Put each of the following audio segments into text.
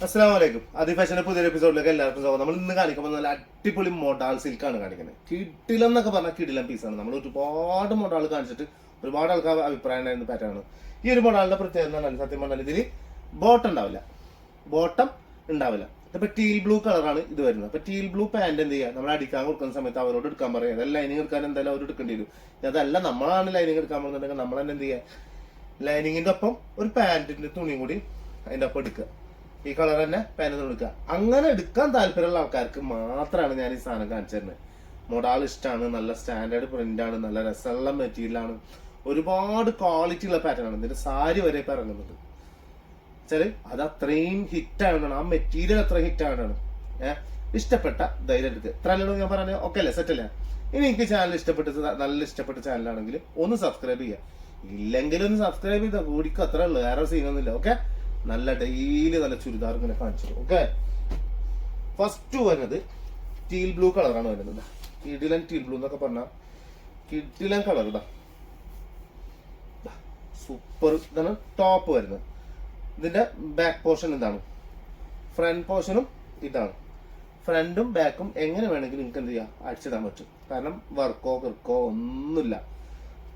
അസ്സലാമലൈക്കും. ആദി ഫാഷന്റെ പുതിയൊരു എപ്പിസോഡിലേക്ക് എല്ലാവർക്കും സ്വാഗതം. നമ്മൾ ഇന്ന് കാണിക്കുമ്പോൾ നല്ല അടിപൊളി മോഡാൾ സിൽക്കാണ് കാണിക്കുന്നത്. കിടിലം എന്നൊക്കെ പറഞ്ഞാൽ കിടിലം പീസാണ്. നമ്മൾ ഒരുപാട് മോഡാൾ കാണിച്ചിട്ട് ഒരുപാട് ആൾക്കാർ അഭിപ്രായം ഉണ്ടായിരുന്ന പാറ്റേൺ. ഈ ഒരു മോഡാളിന്റെ പ്രത്യേകത എന്ന് പറഞ്ഞാൽ സത്യം പറഞ്ഞാൽ ഇതിൽ ബോട്ടം ഉണ്ടാവില്ല. ഇപ്പൊ ടീൽ ബ്ലൂ കളറാണ് ഇത് വരുന്നത്. അപ്പൊ ടീൽ ബ്ലൂ പാന്റ് എന്ത് ചെയ്യുക, നമ്മൾ അടിക്കാൻ കൊടുക്കുന്ന സമയത്ത് അവരോട് എടുക്കാൻ പറയാം. അതെല്ലാം ലൈനിങ് എടുക്കാൻ എന്തായാലും അവർ എടുക്കേണ്ടി വരും. അതല്ല നമ്മളാണ് ലൈനിങ് എടുക്കാൻ പോകുന്നുണ്ടെങ്കിൽ നമ്മൾ തന്നെ എന്ത് ചെയ്യുക, ലൈനിങ്ങിന്റെ ഒപ്പം ഒരു പാന്റിന്റെ തുണിയും കൂടി അതിന്റെ ഒപ്പം എടുക്കുക. ഈ കളർ തന്നെ പാന്റ് എടുക്കുക. അങ്ങനെ എടുക്കാൻ താല്പര്യമുള്ള ആൾക്കാർക്ക് മാത്രമാണ് ഞാൻ ഈ സാധനം കാണിച്ചു തരുന്നത്. മോഡാൾ ഇഷ്ടമാണ്, നല്ല സ്റ്റാൻഡേർഡ് പ്രിന്റ് ആണ്, നല്ല രസമുള്ള മെറ്റീരിയൽ ആണ്, ഒരുപാട് ക്വാളിറ്റി ഉള്ള പാറ്റേൺ ആണ്. ഇതിന്റെ സാരി വരെ ഇപ്പൊ ഇറങ്ങുന്നത് വെച്ചാല് അത് അത്രയും ഹിറ്റ് ആയതുകൊണ്ടാണ്, ആ മെറ്റീരിയൽ അത്ര ഹിറ്റ് ആയതുകൊണ്ടാണ്. ഇഷ്ടപ്പെട്ട ധൈര്യം എടുക്കുക. ഇത്ര അല്ലല്ലോ ഞാൻ പറഞ്ഞത്. ഓക്കെ അല്ലേ, സെറ്റ് അല്ലേ? ഇനി എനിക്ക് ചാനൽ നല്ല ഇഷ്ടപ്പെട്ട ചാനലാണെങ്കിൽ ഒന്ന് സബ്സ്ക്രൈബ് ചെയ്യുക. ഇല്ലെങ്കിൽ ഒന്ന് സബ്സ്ക്രൈബ് ചെയ്താൽ കൂടിക്കും, അത്ര ഉള്ളു, വേറെ സീനൊന്നുമില്ല. ഓക്കെ, നല്ല ഡെയിലി നല്ല ചുരിദാർ ഇങ്ങനെ കാണിച്ചു. ഓക്കെ, ഫസ്റ്റ് വരുന്നത് ടീൽ ബ്ലൂ കളറാണ് വരുന്നത്. കിടിലൻ ടീൽ ബ്ലൂ എന്നൊക്കെ പറഞ്ഞാൽ കിടിലൻ കളർ. ഇതാ സൂപ്പർ. ഇതാണ് ടോപ്പ് വരുന്നത്. ഇതിന്റെ ബാക്ക് പോർഷൻ ഇതാണ്, ഫ്രണ്ട് പോർഷനും ഇതാണ്. ഫ്രണ്ടും ബാക്കും എങ്ങനെ വേണമെങ്കിലും നിങ്ങൾക്ക് എന്ത് ചെയ്യാം, അടിച്ചിടാൻ പറ്റും. കാരണം വർക്കോ കിർക്കോ ഒന്നുമില്ല,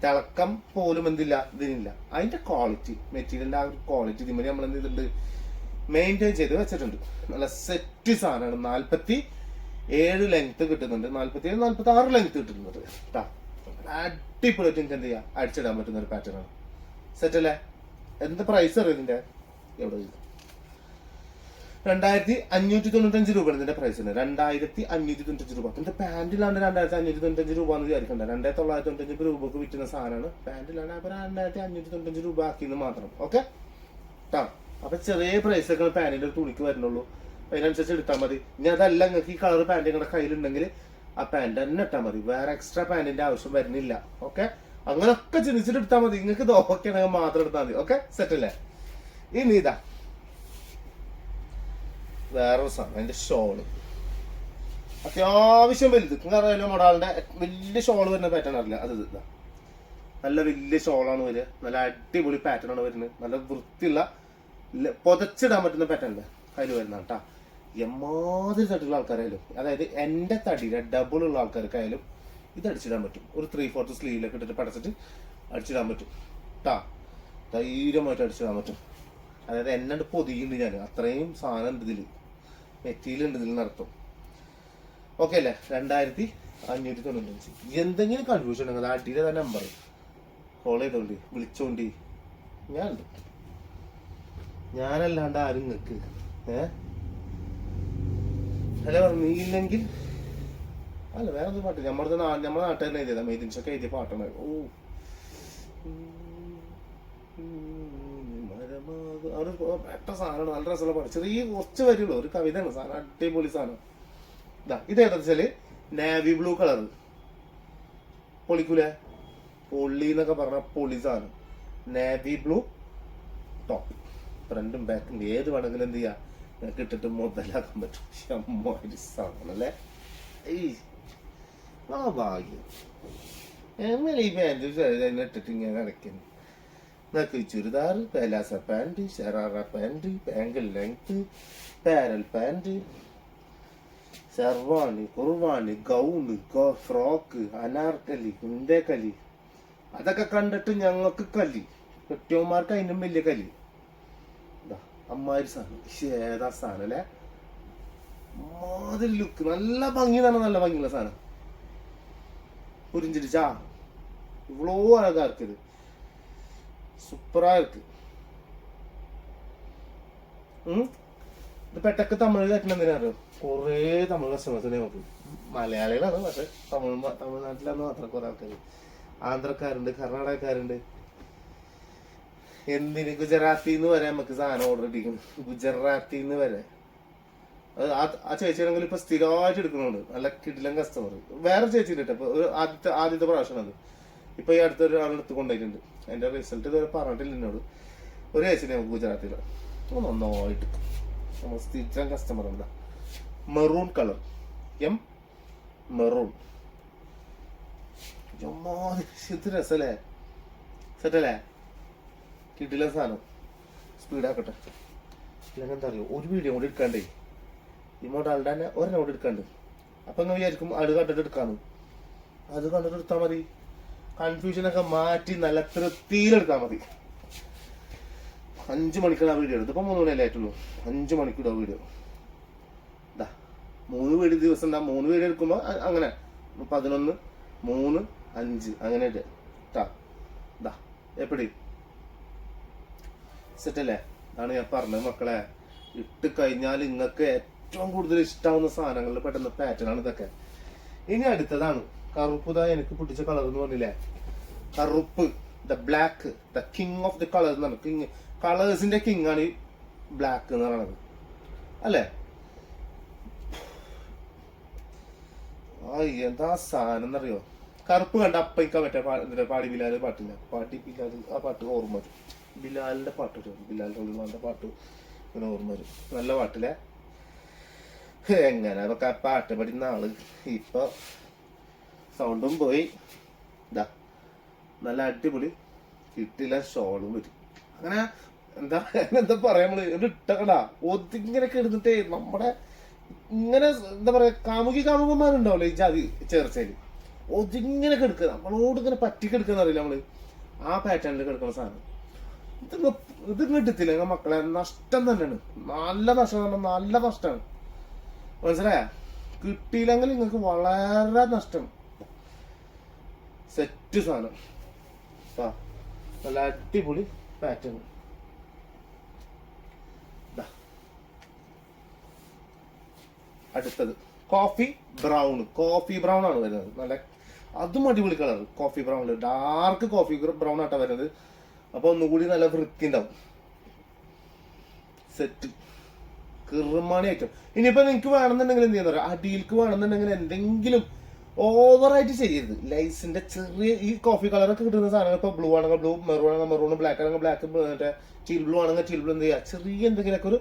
തിളക്കം പോലും എന്തില്ല ഇതിനില്ല. അതിന്റെ ക്വാളിറ്റി, മെറ്റീരിയലിന്റെ ആ ഒരു ക്വാളിറ്റി ഇതിന് നമ്മൾ എന്ത് ചെയ്തിട്ടുണ്ട്, മെയിൻറ്റെയിൻ ചെയ്ത് വെച്ചിട്ടുണ്ട്. നല്ല സെറ്റ് സാധനമാണ്. 47 ലെങ്ത് കിട്ടുന്നുണ്ട്, 47, 46 ലെങ്ത് കിട്ടുന്നുണ്ട് കേട്ടാ. അടിപൊളിയായിട്ട് നിങ്ങൾക്ക് എന്ത് ചെയ്യാം, അടിച്ചിടാൻ പറ്റുന്ന ഒരു പാറ്റേൺ ആണ്. സെറ്റ് അല്ലേ? എന്താ പ്രൈസ് അറിയാം ഇതിന്റെ? എവിടെ 2595 രൂപയാണ് ഇതിന്റെ പ്രൈസ്. 2595 രൂപ. ഇതിന്റെ പാന്റിലാണ് 2595 രൂപ എന്ന് വിചാരിക്കണ്ട. 2995 രൂപക്ക് വിറ്റുന്ന സാധനമാണ്. പാന്റിലാണ് 2595 രൂപ ആക്കിയെന്ന് മാത്രം. ഓക്കെ ട്ടാ. അപ്പൊ ചെറിയ പ്രൈസ് ഒക്കെ പാന്റിന്റെ ഒരു തുണിക്ക് വരുന്നുള്ളൂ. അതിനനുസരിച്ച് എടുത്താൽ മതി. ഇനി അതല്ല നിങ്ങൾക്ക് ഈ കളർ പാന്റ് നിങ്ങളുടെ കയ്യിലുണ്ടെങ്കിൽ ആ പാന്റ് തന്നെ ഇട്ടാൽ മതി, വേറെ എക്സ്ട്രാ പാന്റിന്റെ ആവശ്യം വരുന്നില്ല. ഓക്കെ, അങ്ങനൊക്കെ ചിന്തിച്ചിട്ട് എടുത്താൽ മതി. നിങ്ങൾക്ക് ഇത് ഓക്കെ ആണെങ്കിൽ മാത്രം എടുത്താൽ മതി. ഓക്കെ, സെറ്റ് അല്ലേ? ഇനി ഇതാ വേറൊരു സാധനം, അതിന്റെ ഷോള് അത്യാവശ്യം വലുത്. അറിയാലോ, മോഡാളിന്റെ വലിയ ഷോള് വരുന്ന പാറ്റേൺ അറിയില്ല. അത് ഇതാ നല്ല വലിയ ഷോളാണ് വരിക. നല്ല അടിപൊളി പാറ്റേൺ ആണ് വരുന്നത്. നല്ല വൃത്തിയുള്ള പുതച്ചിടാൻ പറ്റുന്ന പാറ്റേൺ അതിൽ വരുന്ന കേട്ടാ. എമ്മാതിരി തട്ടിലുള്ള ആൾക്കാരായാലും, അതായത് എന്റെ തടിയുടെ ഡബിൾ ഉള്ള ആൾക്കാർക്കായാലും ഇത് അടിച്ചിടാൻ പറ്റും. ഒരു 3/4 സ്ലീവിലൊക്കെ ഇട്ടിട്ട് പടച്ചിട്ട് അടിച്ചിടാൻ പറ്റും കേട്ടാ. ധൈര്യമായിട്ട് അടിച്ചിടാൻ പറ്റും. അതായത് എന്നെ പൊതിയുന്നുണ്ട് ഞാൻ, അത്രയും സാധനം ഉണ്ട് ഇതിൽ, മെറ്റീരിയൽ ഉണ്ട് ഇതിൽ നടത്തും. ഓക്കെ അല്ലേ? 2595. എന്തെങ്കിലും കൺഫ്യൂഷൻ ഉണ്ടെങ്കിൽ അടിയിലെ തന്നെ നമ്പർ കോൾ ചെയ്തോണ്ടി, വിളിച്ചോണ്ടി. ഞാനല്ലാണ്ട് ആരും നിൽക്ക് അല്ല പറഞ്ഞില്ലെങ്കിൽ അല്ല വേറെ ഒരു പാട്ട് നമ്മുടെ നാട്ടുകാരനെ എഴുതിയതാ, മെയ്തിൻഷൊക്കെ എഴുതിയ പാട്ടാണ്. ഒരു പെട്ട സാധനമാണ്, നല്ല രസമുള്ള പാട്ട്. ചെറിയ കുറച്ച് വരിയുള്ളൂ, ഒരു കവിതയാണ് സാധനം, അടിപൊളി സാധനം. ഇതാ ഇത് ഏതാ വെച്ചാല് നേവി ബ്ലൂ കളർ. പൊളിക്കൂലേ? പൊള്ളി എന്നൊക്കെ പറഞ്ഞ പൊളി സാധനം. നേവി ബ്ലൂ ടോപ്പ്, ഫ്രണ്ടും ബാക്കും ഏത് വേണമെങ്കിലും എന്ത് ചെയ്യാം, നിങ്ങൾക്ക് ഇട്ടിട്ട് മുതലാക്കാൻ പറ്റും. അമ്മാതിരി സാധനം അല്ലേ? ആ ഭാഗ്യം എങ്ങനെ ഈ പാൻറ് ഇട്ടിട്ട് ഇങ്ങനെ കിടക്കുന്നു. നക്ക് churidar, palazzo pant, sharara pant, ankle length, parallel pant, sherwani, കുർവാണി, ഗൗണ്, ഫ്രോക്ക്, അനാർക്കലി, കുന്തേക്കലി, അതൊക്കെ കണ്ടിട്ട് ഞങ്ങൾക്ക് കലി, കെട്ടിയന്മാർക്ക് അതിനും വലിയ കലി. അമ്മാതിരി സാധനം. ഏതാ സാധനം അല്ലേ? മാതിരി ലുക്ക്, നല്ല ഭംഗി തന്നെ, നല്ല ഭംഗിയുള്ള സാധനം. പുരിഞ്ചിരിച്ചാ ഇവളോ അഴകാ இருக்குது, സൂപ്പറാ இருக்கு. ഇത് പെട്ടക്ക് തമിഴ് കയറ്റുന്നതിനെ അറിയാം. കുറേ തമിഴ് കസ്റ്റമേഴ്സിനെ നോക്കും. മലയാളികളാണ്, പക്ഷെ തമിഴ്നാട്ടിലാന്ന് മാത്രം കുറെ ആൾക്കാർ. ആന്ധ്രക്കാരുണ്ട്, കർണാടകക്കാരുണ്ട്, എന്തിന് ഗുജറാത്തിന്ന് വരെ നമുക്ക് സാധനം ഓർഡർ ഇട്ടിരിക്കുന്നു. ഗുജറാത്തിന്ന് വരെ. ആ ചേച്ചിയാണെങ്കിൽ ഇപ്പൊ സ്ഥിരമായിട്ട് എടുക്കുന്നുണ്ട്, നല്ല കിടിലൻ കസ്റ്റമർ. വേറെ ചേച്ചി ഉണ്ട് ഇപ്പൊ, ആദ്യത്തെ പ്രാവശ്യം അത്. ഇപ്പൊ ഈ അടുത്തൊരു ആളെടുത്ത് കൊണ്ടുപോയിട്ടുണ്ട്. അതിന്റെ റിസൾട്ട് ഇതുവരെ പറഞ്ഞിട്ടില്ല എന്നോട്. ഒരു ചേച്ചിനെ നമുക്ക് ഗുജറാത്തിലാണ് നന്നായിട്ട് നമ്മൾ സ്ഥിരം കസ്റ്റമർ. എന്താ മെറൂൺ കളർ, മെറൂൺ. ഇത് രസല്ലേ? സെറ്റല്ലേ? കിടിലൻ സാധനം. സ്പീഡാക്കട്ടെ. ഇല്ലെങ്കിൽ എന്താ അറിയോ, ഒരു വീഡിയോ കൂടി എടുക്കാണ്ടേ ഈ മോഡാളുടെ തന്നെ ഒരെണ്ണം കൂടി എടുക്കാണ്ട്. അപ്പൊ നിങ്ങൾ വിചാരിക്കും അത് കണ്ടിട്ട് എടുക്കാന്ന്. അത് കണ്ടിട്ട് എടുത്താൽ മതി. കൺഫ്യൂഷനൊക്കെ മാറ്റി നല്ല തൃപ്തിയിലെടുത്താൽ മതി. 5 മണിക്കൂർ ആ വീഡിയോ എടുത്തു. ഇപ്പൊ 3 മണിയല്ലേ ആയിട്ടുള്ളൂ. 5 മണിക്കൂർ ആ വീഡിയോ. 3 വീഡിയോ ദിവസം 3 വീഡിയോ എടുക്കുമ്പോ അങ്ങനെ 11, 3, 5 അങ്ങനെ എപ്പടി സെറ്റല്ലേ? അതാണ് ഞാൻ പറഞ്ഞത് മക്കളെ. ഇട്ട് കഴിഞ്ഞാൽ നിങ്ങൾക്ക് ഏറ്റവും കൂടുതൽ ഇഷ്ടാവുന്ന സാധനങ്ങളിൽ പെട്ടെന്ന് പാറ്റേൺ ആണ് ഇതൊക്കെ. ഇനി അടുത്തതാണ് കറുപ്പ്. എനിക്ക് പിടിച്ച കളർ എന്ന് പറഞ്ഞില്ലേ, കറുപ്പ്. The black, the king of the colours എന്നാണ്. കിങ്, കളേഴ്സിന്റെ കിങ് ആണ് ഈ ബ്ലാക്ക് എന്ന് പറയുന്നത് അല്ലേ? എന്താ സാധനം എന്നറിയോ? കറുപ്പ് കണ്ട അപ്പ എനിക്ക് മറ്റേ പാടി ബിലാല് പാട്ടില്ല, പാട്ടി ബിലാല്, ആ പാട്ട് ഓർമ്മ വരും. ബിലാലിന്റെ പാട്ട് വരും, ബിലാൽ റഹ്മാന്റെ പാട്ട് പിന്നെ ഓർമ്മ വരും. നല്ല പാട്ടില്ലേ? എങ്ങനെ അതൊക്കെ ആ പാട്ട് പഠിക്കുന്ന ആള് ഇപ്പൊ സൗണ്ടും പോയി. നല്ല അടിപൊളി കിട്ടില്ല ഷോളും വരും. അങ്ങനെ എന്താ പറയാ, നമ്മള് ഇട്ടക്കടാ ഒതിങ്ങനൊക്കെ എടുത്തിട്ടേ നമ്മുടെ ഇങ്ങനെ എന്താ പറയാ കാമുകന്മാരുണ്ടാവല്ലോ ഈ ജാതി ചേർച്ചയില്, ഒതിങ്ങനൊക്കെ എടുക്കുക. നമ്മളോട് ഇങ്ങനെ പറ്റിക്കെടുക്കുന്ന അറിയില്ല നമ്മള്. ആ പാറ്റേണിൽ കിടക്കുന്ന സാധനം ഇത് കിട്ടത്തില്ല മക്കളെ, നഷ്ടം തന്നെയാണ്. നല്ല നഷ്ടം തന്നെ, നല്ല നഷ്ടമാണ്. മനസ്സിലായ? കിട്ടിയില്ലെങ്കിൽ നിങ്ങൾക്ക് വളരെ നഷ്ടം. സെറ്റ് സാധനം, നല്ല അടിപൊളി പാറ്റേൺ. അടുത്തത് കോഫി ബ്രൗൺ. കോഫി ബ്രൗൺ ആണ് വരുന്നത്. നല്ല അതും അടിപൊളി colour. Coffee brown, dark coffee brown ആട്ടാ വരുന്നത്. അപ്പൊ ഒന്നുകൂടി നല്ല വൃത്തി ഉണ്ടാവും. സെറ്റ് കിറുമാണി ഐറ്റം. ഇനിയിപ്പോ നിങ്ങക്ക് വേണമെന്നുണ്ടെങ്കിൽ എന്ത് ചെയ്യുന്ന അടിയിലേക്ക് വേണമെന്നുണ്ടെങ്കിൽ എന്തെങ്കിലും ഓവറായിട്ട് ചെയ്യരുത്. ലൈസിന്റെ ചെറിയ ഈ കോഫി കളറൊക്കെ കിട്ടുന്ന സാധനങ്ങൾ, ഇപ്പൊ ബ്ലൂ ആണെങ്കിൽ ബ്ലൂ, മെറൂൺ ആണെങ്കിൽ മെറൂൺ, ബ്ലാക്ക് ആണെങ്കിൽ ബ്ലാക്ക്, മറ്റേ ടീൽ ബ്ലൂ ആണെങ്കിൽ ടീൽ ബ്ലൂ, എന്ത് ചെയ്യുക, ചെറിയ എന്തെങ്കിലുമൊക്കെ ഒരു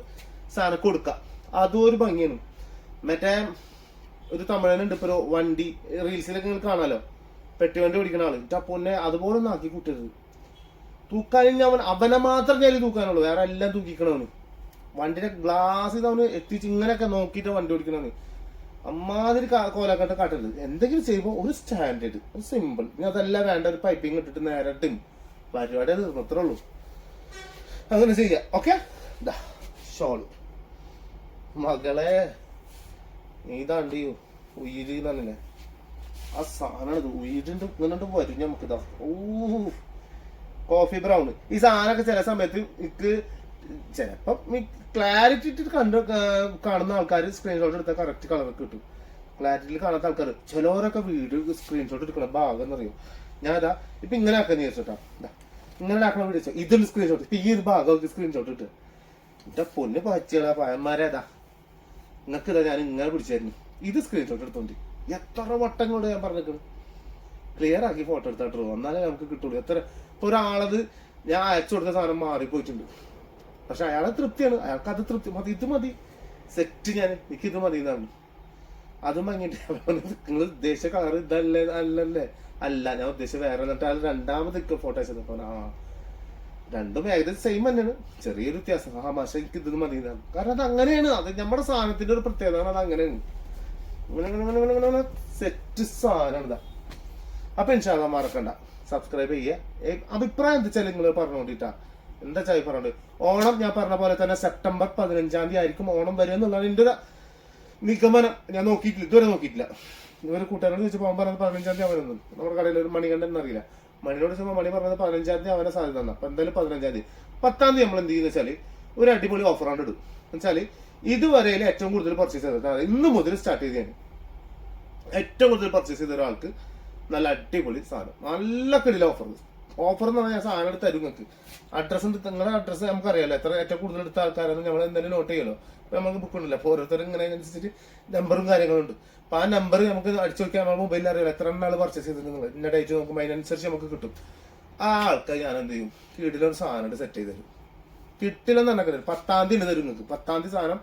സാധനം കൊടുക്കുക. അതും ഒരു ഭംഗിയാണ്. മറ്റേ ഒരു തമിഴനുണ്ട് ഇപ്പൊ ഒരു വണ്ടി റീൽസിലൊക്കെ നിങ്ങൾ കാണാലോ, പെട്ടി വണ്ടി ഓടിക്കുന്ന ആള്. പൊന്നെ അതുപോലെ ഒന്നും ആക്കി കൂട്ടരുത്. തൂക്കാൻ അവനെ മാത്രം കയ്യിൽ തൂക്കാനുള്ളൂ, വേറെ എല്ലാം തൂക്കിക്കണവന്. വണ്ടിയുടെ ഗ്ലാസ് ഇത് അവന് എത്തിച്ച് ഇങ്ങനെയൊക്കെ നോക്കിയിട്ട് വണ്ടി ഓടിക്കണവന്. അമ്മാതിരി കോലാക്കട്ട കാട്ടരുത്. എന്തെങ്കിലും ചെയ്യുമ്പോൾ ഒരു സ്റ്റാൻഡേർഡ്, ഒരു സിമ്പിൾ. ഇനി അതെല്ലാം വേണ്ട, ഒരു പൈപ്പിങ് ഇട്ടിട്ട് നേരെ ഇട്ടും പരിപാടി അത് തീർന്നത്രേ ഉള്ളൂ. അങ്ങനെ ചെയ്യാം. ഓക്കെ. ഷോള് മകളെ ഇതാണ്ട് ഉയിര് തന്നില്ലേ, ആ സാധനമാണ് ഇത്. ഉയിരിന്റെ ഇങ്ങനെ വരും നമുക്കിതാ. Coffee brown. ഈ സാധനമൊക്കെ ചില സമയത്ത് എനിക്ക് ചിലപ്പം ക്ലാരിറ്റി ഇട്ടിട്ട് കാണുന്ന ആൾക്കാർ സ്ക്രീൻഷോട്ട് എടുത്താൽ കറക്റ്റ് കളറൊക്കെ കിട്ടും. ക്ലാരിറ്റിയിൽ കാണാത്ത ആൾക്കാർ ചിലവരൊക്കെ വീഡിയോ സ്ക്രീൻഷോട്ട് എടുക്കണ ഭാഗം എന്നറിയും. ഞാൻ ഇതാ ഇപ്പൊ ഇങ്ങനെ ആക്കാന്ന് വിചാരിച്ചോട്ടാ, ഇങ്ങനെ ആക്കണ വീഡിയോ ഇതൊരു സ്ക്രീൻഷോട്ട്, ഇപ്പൊ ഈ ഒരു ഭാഗം സ്ക്രീൻഷോട്ട് ഇട്ട് എന്റെ പൊന്ന് പച്ചളാ പയന്മാരേതാ നിങ്ങൾക്ക് ഇതാ ഞാൻ ഇങ്ങനെ പിടിച്ചായിരുന്നു. ഇത് സ്ക്രീൻഷോട്ട് എടുത്തോണ്ട് എത്ര വട്ടങ്ങളോട് ഞാൻ പറഞ്ഞിരിക്കണം, ക്ലിയർ ആക്കി ഫോട്ടോ എടുത്തിട്ടോ, എന്നാലേ നമുക്ക് കിട്ടുള്ളൂ. എത്ര ഇപ്പൊ ഒരാളത് ഞാൻ അയച്ചു കൊടുത്ത സാധനം മാറിപ്പോയിട്ടുണ്ട്, പക്ഷെ അയാളെ തൃപ്തിയാണ്, അയാൾക്ക് അത് തൃപ്തി മതി, ഇത് മതി സെറ്റ്, എനിക്കിത് മതി എന്നാണ്. അതും വാങ്ങിയിട്ട് നിങ്ങൾ ഉദ്ദേശിച്ച കളർ ഇതല്ലേ അല്ലല്ലേ, അല്ല ഞാൻ ഉദ്ദേശിച്ച വേറെ. എന്നിട്ട് അയാൾ രണ്ടാമത് ഫോട്ടോ അയച്ചപ്പോ രണ്ടും ഏകദേശം സെയിം തന്നെയാണ്, ചെറിയൊരു വ്യത്യാസം. പക്ഷെ എനിക്ക് ഇത് മതി എന്നാണ്. കാരണം അത് അങ്ങനെയാണ്, അത് നമ്മുടെ സാധനത്തിന്റെ ഒരു പ്രത്യേകത, അത് അങ്ങനെയാണ്. അങ്ങനെ സെറ്റ് സാധനം ഇതാ. അപ്പൊ ഇൻഷാ അല്ലാഹ് മറക്കണ്ട സബ്സ്ക്രൈബ് ചെയ്യുക. അഭിപ്രായം എന്താ വെച്ചാൽ നിങ്ങൾ പറഞ്ഞോണ്ടിട്ടാ, എന്താ വെച്ചാൽ പറഞ്ഞോണ്ട്. ഓണം ഞാൻ പറഞ്ഞ പോലെ തന്നെ സെപ്റ്റംബർ 15-ാം തീയതി ആയിരിക്കും ഓണം വരിക എന്നുള്ളതാണ് എന്റെ ഒരു നിഗമനം. ഞാൻ നോക്കിയിട്ടില്ല, ഇതുവരെ നോക്കിയിട്ടില്ല. ഇവര് കൂട്ടുകാരോട് ചോദിച്ചപ്പോൾ അവൻ പറഞ്ഞത് 15-ാം തീയതി അവനൊന്നും. നമ്മുടെ കടയിൽ ഒരു മണികണ്ഠൻ എന്നറിയില്ല, മണിയോട് ചോദിച്ചപ്പോൾ മണി പറഞ്ഞത് 15-ാം തീയതി അവനെ സാധ്യത തന്നെ. അപ്പൊ എന്തായാലും 15-ാം തീയതി 10-ാം തീയതി നമ്മൾ എന്ത് ചെയ്യുന്ന വെച്ചാല് ഒരു അടിപൊളി ഓഫർ ആണ് ഇടും. എന്നുവെച്ചാല് ഇതുവരെയിൽ ഏറ്റവും കൂടുതൽ പർച്ചേസ് ചെയ്തത് ഇന്ന് മുതൽ സ്റ്റാർട്ട് ചെയ്തതാണ്. ഏറ്റവും കൂടുതൽ പർച്ചേസ് ചെയ്ത ഒരാൾക്ക് നല്ല അടിപൊളി സാധനം, നല്ല കിടില ഓഫർ. ഓഫർ എന്ന് പറഞ്ഞാൽ സാധനം എടുത്ത് തരും നിങ്ങൾക്ക്. അഡ്രസ്സ് നിങ്ങളുടെ അഡ്രസ്സ് നമുക്കറിയാലോ, എത്ര ഏറ്റവും കൂടുതൽ എടുത്ത ആൾക്കാരാണ് നമ്മൾ എന്തായാലും നോട്ട് ചെയ്യുമല്ലോ. അപ്പൊ നമുക്ക് ബുക്ക് ഉണ്ടല്ലോ, അപ്പൊ ഓരോരുത്തരും ഇങ്ങനെ അനുസരിച്ചിട്ട് നമ്പറും കാര്യങ്ങളുണ്ട്. അപ്പൊ ആ നമ്പർ നമുക്ക് അടിച്ചു നോക്കിയാൽ നമ്മുടെ മൊബൈലിൽ അറിയാലോ എത്ര നാൾ പർച്ചേസ് ചെയ്തിട്ടുണ്ട്, ഇന്ന ഡേറ്റ് നോക്കുമ്പോൾ അതിനനുസരിച്ച് നമുക്ക് കിട്ടും. ആ ആൾക്കാർ ഞാൻ എന്ത് ചെയ്യും, കീഴിലൊരു സാധനം സെറ്റ് ചെയ്ത് തരും. കിട്ടില്ലെന്ന് തന്നെ 10-ാം തീയതി തരും നിങ്ങൾക്ക്. 10-ാം തീയതി സാധനം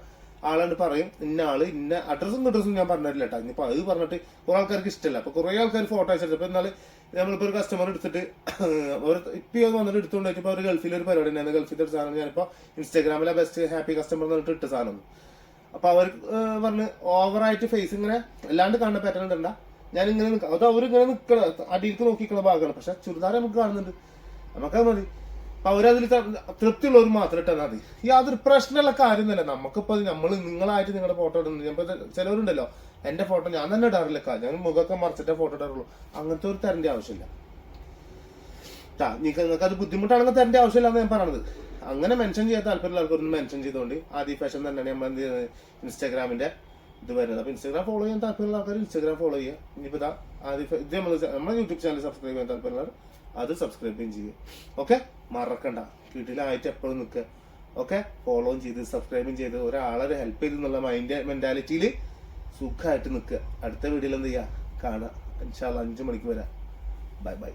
ആളാണ്ട് പറയും, ഇന്ന ആള് ഇന്ന അഡ്രസ്സും ഞാൻ പറഞ്ഞില്ല കേട്ടോ. ഇനിയിപ്പോ അത് പറഞ്ഞിട്ട് കുറെ ആൾക്കാർക്ക് ഇഷ്ടമല്ല. അപ്പൊ കുറെ ആൾക്കാർ ഫോട്ടോ അയച്ചിട്ട്, ഇപ്പൊ എന്നാല് നമ്മളിപ്പോ ഒരു കസ്റ്റമർ എടുത്തിട്ട് ഇപ്പൊ വന്നിട്ട് എടുത്തുകൊണ്ട് വെച്ചപ്പോ ഒരു ഗൾഫിൽ ഒരു പരിപാടി ഉണ്ടായിരുന്നു. ഗൾഫിൽ ഒരു സാധനം ഞാനിപ്പോ ഇൻസ്റ്റാഗ്രാമിലെ ബെസ്റ്റ് ഹാപ്പി കസ്റ്റമർ എന്ന് പറഞ്ഞിട്ട് ഇട്ട സാധനം. അപ്പൊ അവർ പറഞ്ഞ് ഓവറായിട്ട് ഫേസ് ഇങ്ങനെ അല്ലാണ്ട് കാണുന്ന പാറ്റേൺ ഇടണ്ട, ഞാൻ ഇങ്ങനെ നിൽക്കാം. അത് അവരിങ്ങനെ നിൽക്കണ അടിയിലേക്ക് നോക്കിക്കണ ഭാഗമാണ്. പക്ഷെ ചുരിദാർ നമുക്ക് കാണുന്നുണ്ട്, നമുക്കത് മതി. അപ്പൊ അവരതിൽ തൃപ്തിയുള്ളവർ മാത്രം ഇട്ടാൽ മതി. യാതൊരു പ്രശ്നമുള്ള കാര്യം തന്നെ. നമുക്കിപ്പോ നിങ്ങളായിട്ട് നിങ്ങളുടെ ഫോട്ടോ ഇടുന്നത്, ചിലപ്പോൾ ചിലവരുണ്ടല്ലോ എന്റെ ഫോട്ടോ ഞാൻ തന്നെ ഇടാറില്ല, ഞാൻ മുഖമൊക്കെ മറിച്ചിട്ടേ ഫോട്ടോ ഇടാറുള്ളൂ. അങ്ങനത്തെ ഒരു തരേണ്ട ആവശ്യമില്ല. നിങ്ങൾക്ക് അത് ബുദ്ധിമുട്ടാണെങ്കിൽ തരേണ്ട ആവശ്യമില്ല എന്ന് ഞാൻ പറയണത്. അങ്ങനെ മെൻഷൻ ചെയ്യാൻ താല്പര്യമുള്ള ആൾക്കാരൊന്നും മെൻഷൻ ചെയ്തുകൊണ്ട് ആദി ഫാഷൻ തന്നെയാണ് നമ്മൾ എന്ത് ചെയ്യുന്നത് ഇൻസ്റ്റാഗ്രാമിന്റെ ഇത് വരുന്നത്. അപ്പൊ ഇൻസ്റ്റാഗ്രാം ഫോളോ ചെയ്യാൻ താല്പര്യമുള്ള ആൾക്കാർ ഇൻസ്റ്റാഗ്രാം ഫോളോ ചെയ്യുക. ഇനിയിപ്പോ ഇത് നമ്മുടെ യൂട്യൂബ് ചാനൽ സബ്സ്ക്രൈബ് ചെയ്യാൻ താല്പര്യമുള്ളവർ അത് സബ്സ്ക്രൈബ് ചെയ്യുക. ഓക്കെ, മറക്കണ്ട, വീട്ടിലായിട്ട് എപ്പോഴും നിൽക്കുക. ഓക്കെ, ഫോളോയും ചെയ്ത് സബ്സ്ക്രൈബും ചെയ്ത് ഒരാളെ ഹെൽപ്പ് ചെയ്തെന്നുള്ള മെന്റാലിറ്റിയിൽ സുഖമായിട്ട് നിൽക്കുക. അടുത്ത വീഡിയോയിൽ എന്ത് ചെയ്യുക കാണുക. ഇൻഷാ അല്ലാഹ് 5 മണിക്ക് വരാം. Bye bye.